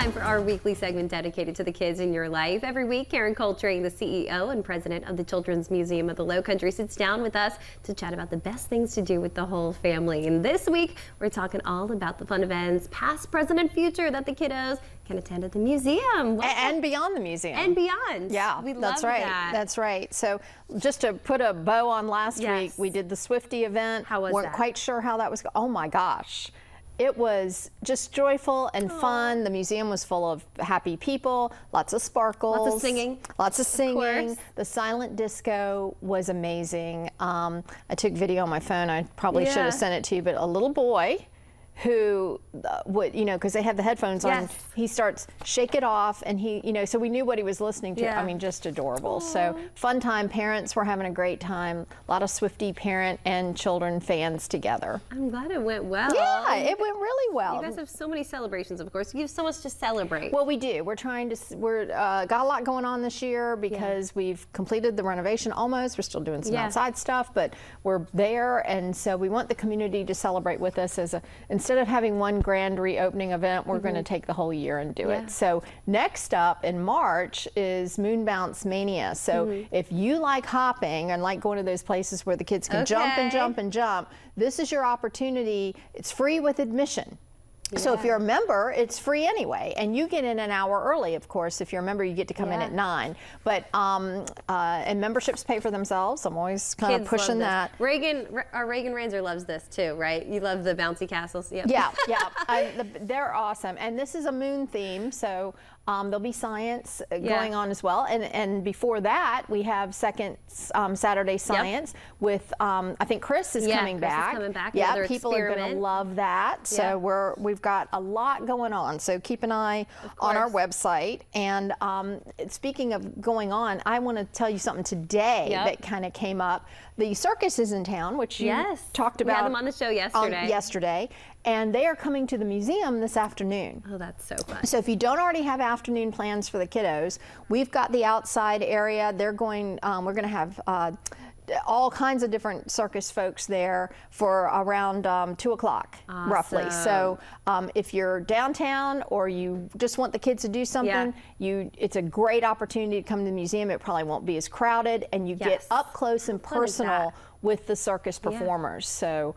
time for our weekly segment dedicated to the kids in your life. Every week, Karen Coltrane, the CEO and president of the Children's Museum of the Lowcountry, sits down with us to chat about the best things to do with the whole family. And this week, we're talking all about the fun events, past, present, and future that the kiddos can attend at the museum. And beyond the museum. And beyond. Yeah, we that's love right. that. That's right. So just to put a bow on last week, we did the Swifty event. How was Weren't that? quite sure how that was going. Oh my gosh. It was just joyful and fun. The museum was full of happy people, lots of sparkles. Lots of singing. Lots of singing. course. The silent disco was amazing. I took video on my phone. I probably should have sent it to you, but a little boy who would, you know, because they have the headphones on, he starts shake it off, and he, you know, so we knew what he was listening to. I mean, just adorable. So fun time. Parents were having a great time. A lot of Swifty parent and children fans together. I'm glad it went well. Yeah, it went really well. You guys have so many celebrations, of course. You have so much to celebrate. Well, we do. We're trying to, got a lot going on this year because we've completed the renovation almost. We're still doing some outside stuff, but we're there, and so we want the community to celebrate with us as a, instead of having one grand reopening event, we're going to take the whole year and do it. So next up in March is Moon Bounce Mania. So if you like hopping and like going to those places where the kids can jump and jump and jump, this is your opportunity. It's free with admission. So if you're a member, it's free anyway, and you get in an hour early, of course. If you're a member, you get to come in at 9. But and memberships pay for themselves. I'm always kind of pushing that. Our Reagan Ranzer loves this too, right? You love the bouncy castles. Yeah, they're awesome. And this is a moon theme, so there'll be science going on as well. And before that, we have second Saturday science with I think Chris is coming back. Is coming back. Yeah, people are going to love that. So we've got a lot going on. So keep an eye on our website. And speaking of going on, I want to tell you something today that kind of came up. The circus is in town, which you talked about. We had them on the show yesterday. And they are coming to the museum this afternoon. Oh, that's so fun. So if you don't already have afternoon plans for the kiddos, we've got the outside area. They're going, we're going to have all kinds of different circus folks there for around 2 o'clock, roughly. So if you're downtown or you just want the kids to do something, it's a great opportunity to come to the museum. It probably won't be as crowded, and you get up close and personal with the circus performers. So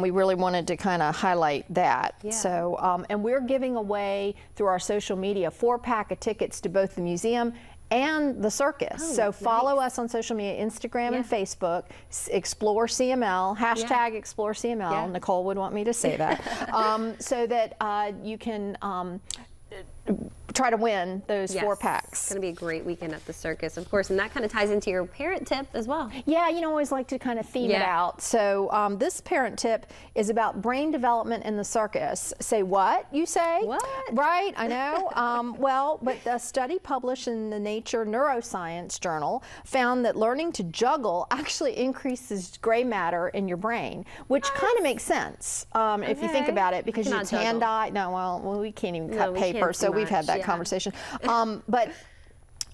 we really wanted to kind of highlight that. So, and we're giving away through our social media 4-pack of tickets to both the museum and the circus. So follow us on social media, Instagram and Facebook, Explore CML, hashtag Explore CML. Nicole would want me to say that. So that you can try to win those 4-packs. It's going to be a great weekend at the circus, of course, and that kind of ties into your parent tip as well. Yeah, you know, I always like to kind of theme it out. So this parent tip is about brain development in the circus. Say what, you say? What? Right, I know. Well, but a study published in the Nature Neuroscience journal found that learning to juggle actually increases gray matter in your brain, which kind of makes sense if you think about it, because it's hand-eye. No, well, we can't even cut paper, so we've had that conversation. But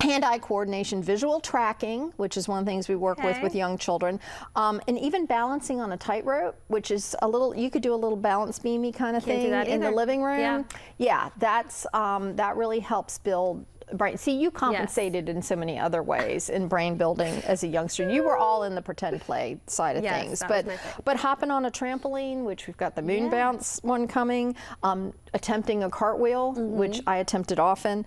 hand-eye coordination, visual tracking, which is one of the things we work with young children, and even balancing on a tightrope, which is a little, you could do a little balance beamy kind of thing in the living room. Yeah, that's that really helps build brain. See, you compensated in so many other ways in brain building as a youngster. You were all in the pretend play side of things, but hopping on a trampoline, which we've got the moon bounce one coming, attempting a cartwheel, which I attempted often,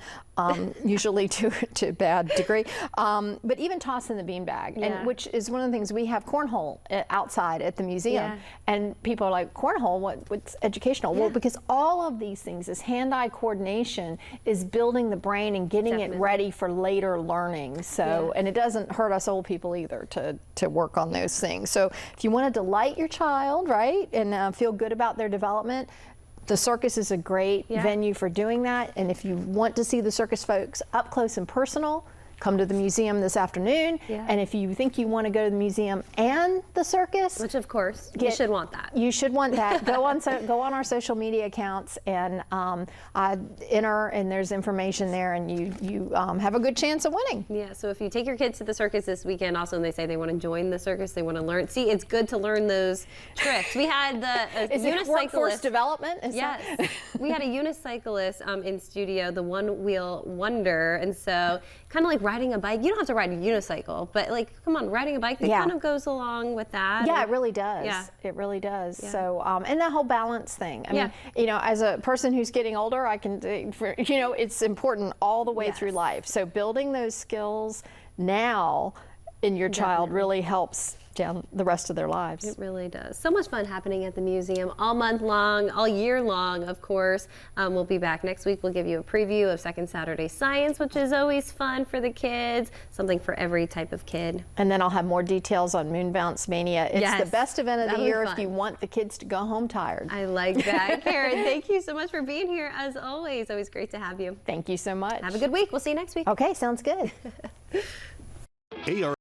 usually to a bad degree, but even tossing the beanbag, and which is one of the things. We have cornhole outside at the museum, and people are like, cornhole, what's educational? Well, because all of these things, this hand-eye coordination is building the brain and getting it ready for later learning. So, and it doesn't hurt us old people either to work on those things. So if you want to delight your child, right, and feel good about their development, the circus is a great venue for doing that. And if you want to see the circus folks up close and personal, come to the museum this afternoon. Yeah. And if you think you want to go to the museum and the circus, Which of course, you should want that. you should want that. Go on our social media accounts and enter, and there's information there, and you have a good chance of winning. Yeah, so if you take your kids to the circus this weekend also and they say they want to join the circus, they want to learn. See, it's good to learn those tricks. We had the Is it workforce development? Yes, we had a unicyclist in studio, the One Wheel Wonder, and so kind of like riding a bike. You don't have to ride a unicycle, but like, come on, riding a bike, it kind of goes along with that. Yeah, and, it really does. Yeah. It really does. Yeah. So, and that whole balance thing. I mean, you know, as a person who's getting older, I can, you know, it's important all the way through life. So building those skills now in your child really helps down the rest of their lives. It really does. So much fun happening at the museum all month long, all year long, of course. We'll be back next week. We'll give you a preview of Second Saturday Science, which is always fun for the kids, something for every type of kid. And then I'll have more details on Moon Bounce Mania. It's the best event of the year if you want the kids to go home tired. I like that. Karen, thank you so much for being here as always. Always great to have you. Thank you so much. Have a good week. We'll see you next week. Okay, sounds good. AR